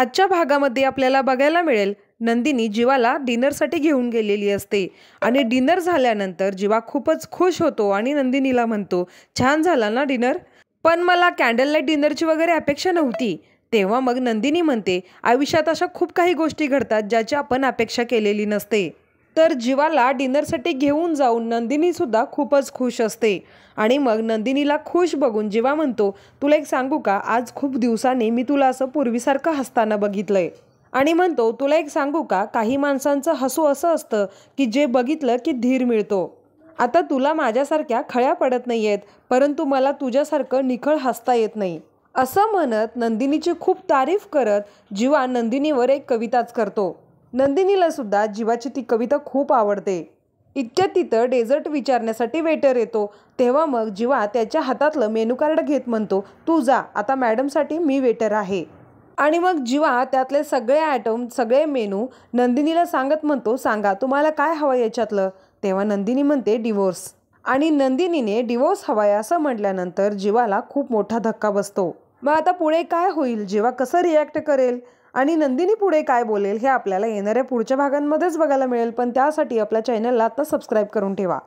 आजच्या भागामध्ये आपल्याला बघायला मिळेल नंदिनी जीवाला डिनरसाठी घेऊन गेलेली असते आणि डिनर झाल्यानंतर जीवा खूपच खुश होतो आणि नंदिनीला म्हणतो, छान झाला ना डिनर, पण मला कॅन्डल लाईट डिनरची वगैरे अपेक्षा नव्हती. तेव्हा मग नंदिनी म्हणते, आयुष्यात अशा खूप काही गोष्टी घडतात ज्याची आपण अपेक्षा केलेली नसते. तर जीवाला डिनरसाठी घेऊन जाऊन नंदिनी सुद्धा खूपच खुश असते आणि मग नंदिनीला खुश बघून जीवा म्हणतो, तुला एक सांगू का, आज खूप दिवसांनी मी तुला असं पूर्वीसारखं हसताना बघितलंय. आणि म्हणतो, तुला एक सांगू का, काही माणसांचं हसू असं असतं की जे बघितलं की धीर मिळतो. आता तुला माझ्यासारख्या खळ्या पडत नाही आहेत, परंतु मला तुझ्यासारखं निखळ हसता येत नाही. असं म्हणत नंदिनीची खूप तारीफ करत जीवा नंदिनीवर एक कविताच करतो. नंदिनीला सुद्धा जीवाची ती कविता खूप आवडते. इतक्यात तिथं डेझर्ट विचारण्यासाठी वेटर येतो. तेव्हा मग जीवा त्याच्या हातातलं मेनू कार्ड घेत म्हणतो, तू जा, आता मॅडमसाठी मी वेटर आहे. आणि मग जीवा त्यातले सगळे ॲटम, सगळे मेनू नंदिनीला सांगत म्हणतो, सांगा तुम्हाला काय हवं याच्यातलं. तेव्हा नंदिनी म्हणते, डिवोर्स. आणि नंदिनीने डिवोर्स हवाय असं म्हटल्यानंतर जीवाला खूप मोठा धक्का बसतो. मग आता पुढे काय होईल, जीवा कसं रिॲक्ट करेल आणि नंदिनी पुढे काय बोलेल हे आपल्याला येणाऱ्या पुढच्या भागांमध्येच बघायला मिळेल. पण त्यासाठी आपल्या चॅनलला आता सबस्क्राईब करून ठेवा.